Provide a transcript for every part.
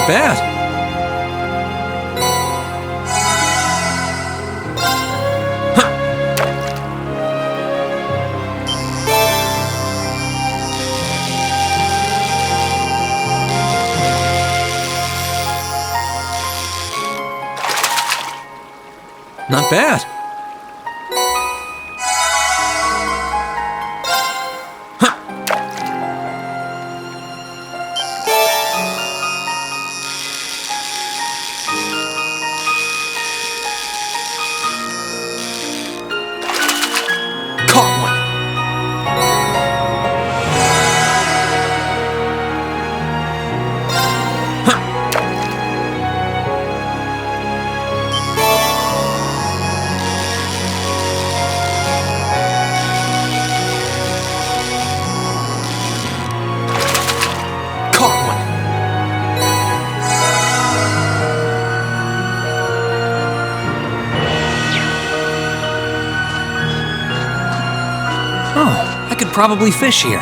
Not bad. Not bad. Caught one. Oh, I could probably fish here.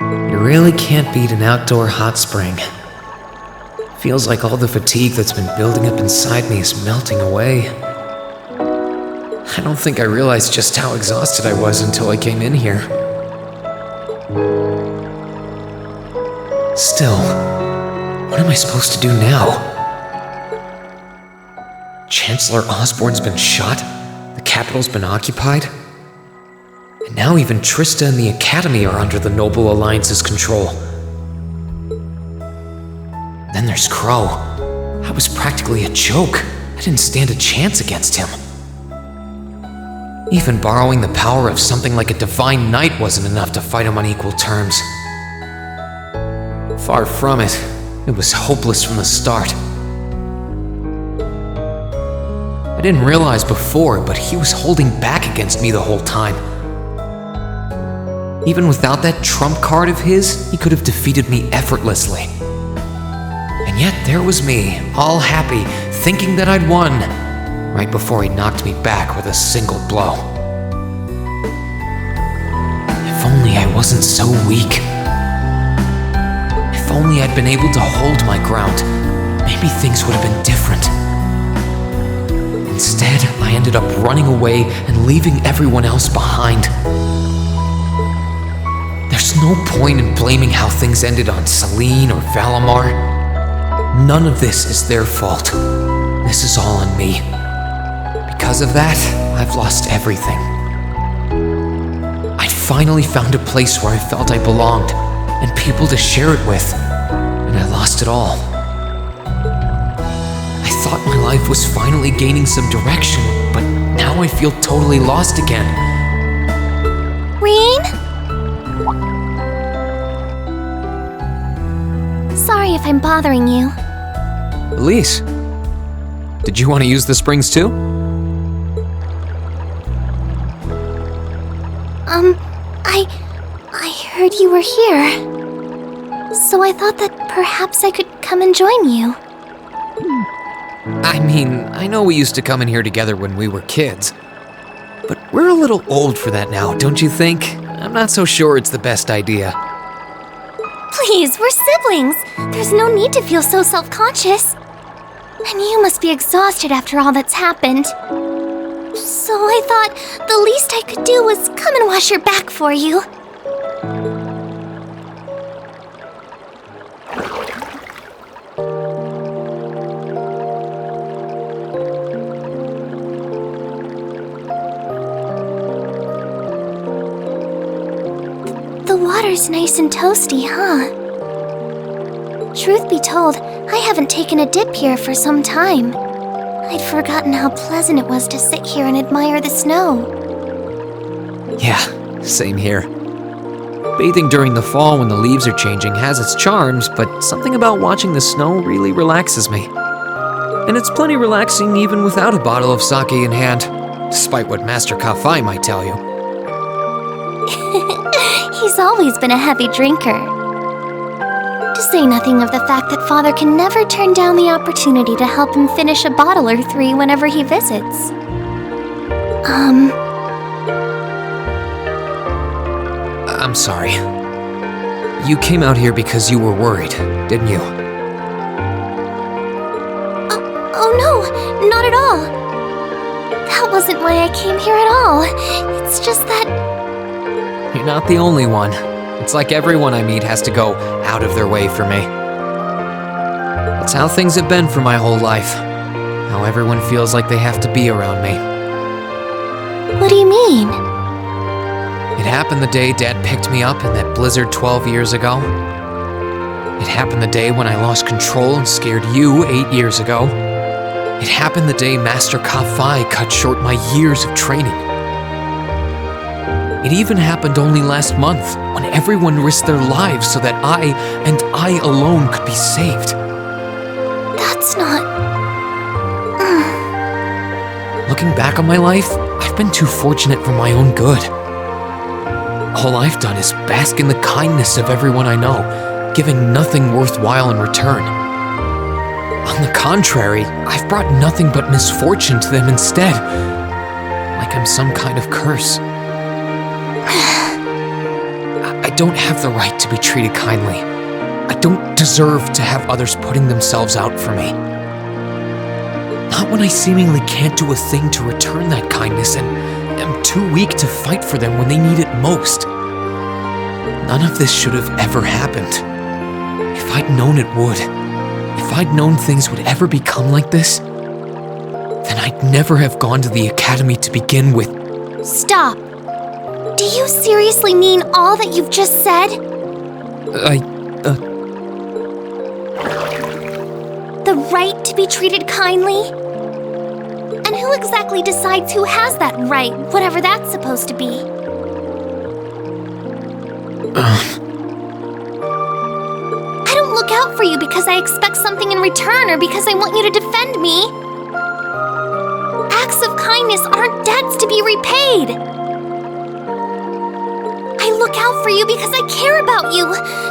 You really can't beat an outdoor hot spring. Feels like all the fatigue that's been building up inside me is melting away. I don't think I realized just how exhausted I was until I came in here. Still, what am I supposed to do now? Chancellor Osborne's been shot, the capital's been occupied, and now even Trista and the Academy are under the Noble Alliance's control. Then there's Crow. I was practically a joke. I didn't stand a chance against him. Even borrowing the power of something like a divine knight wasn't enough to fight him on equal terms. Far from it. It was hopeless from the start. I didn't realize before, but he was holding back against me the whole time. Even without that trump card of his, he could have defeated me effortlessly. And yet there was me, all happy, thinking that I'd won, right before he knocked me back with a single blow. If only I wasn't so weak. If only I'd been able to hold my ground, maybe things would have been different. Instead, I ended up running away and leaving everyone else behind. There's no point in blaming how things ended on Celine or Valimar. None of this is their fault. This is all on me. Because of that, I've lost everything. I finally found a place where I felt I belonged, and people to share it with, and I lost it all. I thought my life was finally gaining some direction, but now I feel totally lost again. Rean? Sorry if I'm bothering you. Elise, did you want to use the springs too? I heard you were here. So I thought that perhaps I could come and join you. I mean, I know we used to come in here together when we were kids. But we're a little old for that now, don't you think? I'm not so sure it's the best idea. Please, we're siblings. There's no need to feel so self-conscious. And you must be exhausted after all that's happened. So I thought the least I could do was come and wash your back for you. The water's nice and toasty, huh? Truth be told, I haven't taken a dip here for some time. I'd forgotten how pleasant it was to sit here and admire the snow. Yeah, same here. Bathing during the fall when the leaves are changing has its charms, but something about watching the snow really relaxes me. And it's plenty relaxing even without a bottle of sake in hand, despite what Master Kafai might tell you. He's always been a heavy drinker. To say nothing of the fact that Father can never turn down the opportunity to help him finish a bottle or three whenever he visits. I'm sorry. You came out here because you were worried, didn't you? Oh no, not at all. That wasn't why I came here at all. It's just that... You're not the only one. It's like everyone I meet has to go out of their way for me. That's how things have been for my whole life. How everyone feels like they have to be around me. What do you mean? It happened the day Dad picked me up in that blizzard 12 years ago. It happened the day when I lost control and scared you 8 years ago. It happened the day Master Kafai cut short my years of training. It even happened only last month, when everyone risked their lives so that I alone could be saved. That's not... Looking back on my life, I've been too fortunate for my own good. All I've done is bask in the kindness of everyone I know, giving nothing worthwhile in return. On the contrary, I've brought nothing but misfortune to them instead, like I'm some kind of curse. I don't have the right to be treated kindly. I don't deserve to have others putting themselves out for me. Not when I seemingly can't do a thing to return that kindness and am too weak to fight for them when they need it most. None of this should have ever happened. If I'd known it would, if I'd known things would ever become like this, then I'd never have gone to the academy to begin with. Stop! Do you seriously mean all that you've just said? The right to be treated kindly? And who exactly decides who has that right, whatever that's supposed to be? I don't look out for you because I expect something in return or because I want you to defend me. Acts of kindness aren't debts to be repaid. I look out for you because I care about you,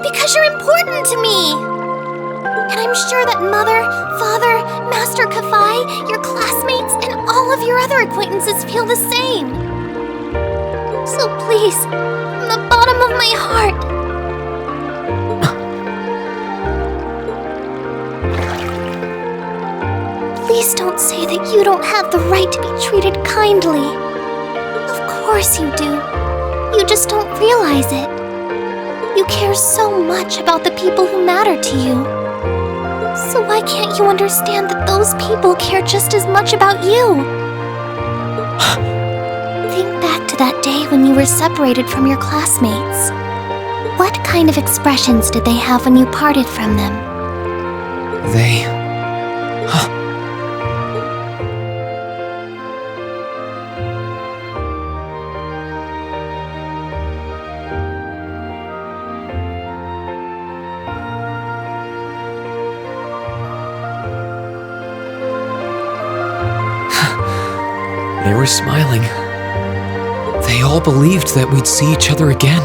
because you're important to me. And I'm sure that Mother, Father, Master Kafai, your classmates, and all of your other acquaintances feel the same. So please, from the bottom of my heart, Please don't say that you don't have the right to be treated kindly. Of course you do. You just don't realize it. You care so much about the people who matter to you. So why can't you understand that those people care just as much about you? Think back to that day when you were separated from your classmates. What kind of expressions did they have when you parted from them? They... They were smiling. They all believed that we'd see each other again.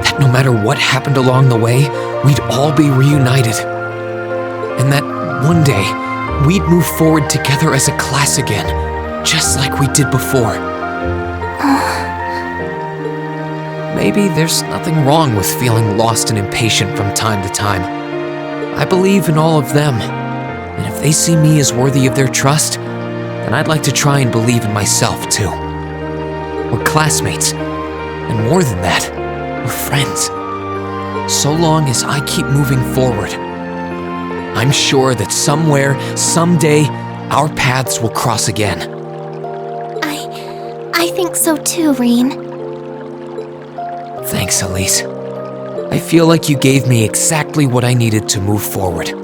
That no matter what happened along the way, we'd all be reunited. And that one day, we'd move forward together as a class again, just like we did before. Maybe there's nothing wrong with feeling lost and impatient from time to time. I believe in all of them, and if they see me as worthy of their trust, then I'd like to try and believe in myself too. We're classmates, and more than that, we're friends. So long as I keep moving forward, I'm sure that somewhere, someday, our paths will cross again. I think so too, Rean. Thanks, Elise. I feel like you gave me exactly what I needed to move forward.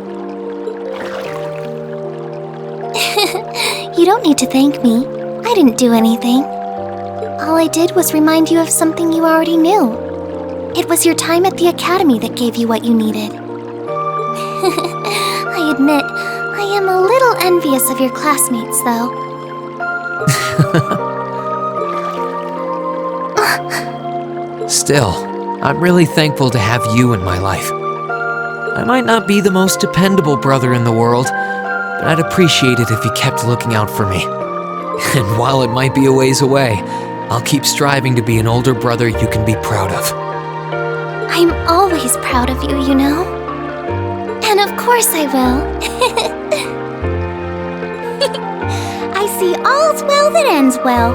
You don't need to thank me. I didn't do anything. All I did was remind you of something you already knew. It was your time at the academy that gave you what you needed. I admit, I am a little envious of your classmates, though. Still, I'm really thankful to have you in my life. I might not be the most dependable brother in the world, but I'd appreciate it if you kept looking out for me. And while it might be a ways away, I'll keep striving to be an older brother you can be proud of. I'm always proud of you, you know? And of course I will. I see all's well that ends well.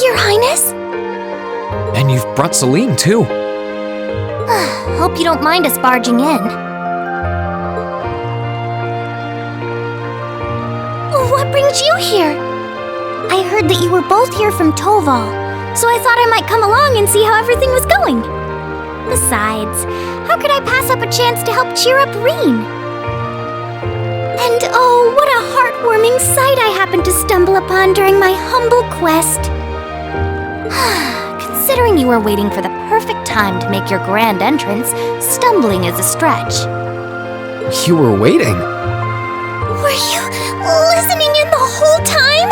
Your Highness? And you've brought Celine, too. Hope you don't mind us barging in. What brings you here? I heard that you were both here from Toval, so I thought I might come along and see how everything was going. Besides, how could I pass up a chance to help cheer up Rean? And oh, what a heartwarming sight I happened to stumble upon during my humble quest. Considering you were waiting for the perfect time to make your grand entrance, stumbling is a stretch. You were waiting? Were you listening in the whole time?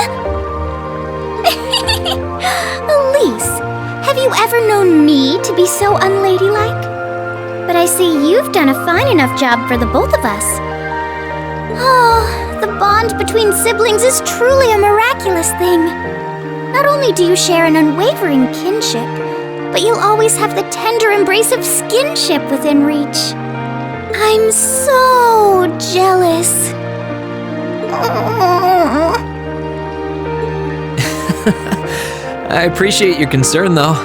Elise, have you ever known me to be so unladylike? But I see you've done a fine enough job for the both of us. Oh, the bond between siblings is truly a miraculous thing. Not only do you share an unwavering kinship, but you'll always have the tender embrace of skinship within reach. I'm so jealous. I appreciate your concern, though.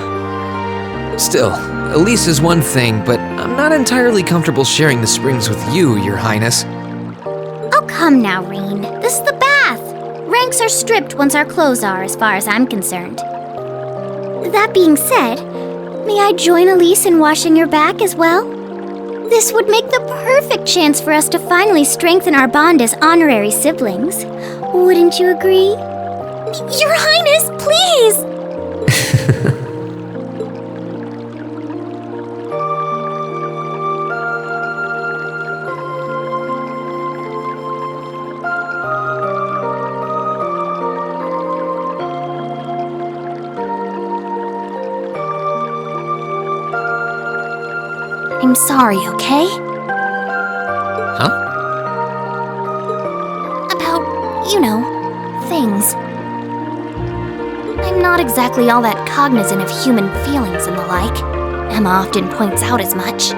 Still, Elise is one thing, but I'm not entirely comfortable sharing the springs with you, Your Highness. Oh, come now, Rean. This is the bath. Ranks are stripped once our clothes are, as far as I'm concerned. That being said, may I join Elise in washing your back as well? This would make the perfect chance for us to finally strengthen our bond as honorary siblings. Wouldn't you agree? Your Highness, please! I'm sorry, okay? Huh? About, things. I'm not exactly all that cognizant of human feelings and the like. Emma often points out as much.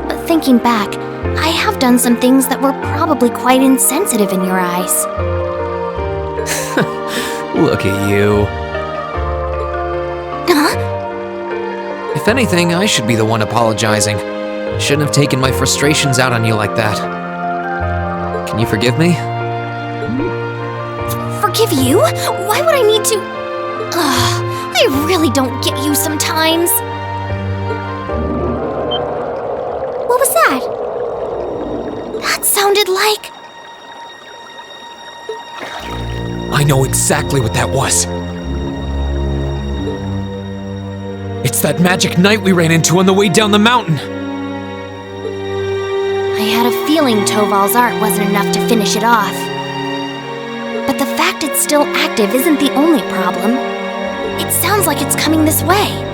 but thinking back, I have done some things that were probably quite insensitive in your eyes. Look at you. Huh? If anything, I should be the one apologizing. I shouldn't have taken my frustrations out on you like that. Can you forgive me? Forgive you? Why would I need to? I really don't get you sometimes. What was that? That sounded like... I know exactly what that was. It's that magic knight we ran into on the way down the mountain. I had a feeling Toval's art wasn't enough to finish it off. But the fact it's still active isn't the only problem. It sounds like it's coming this way.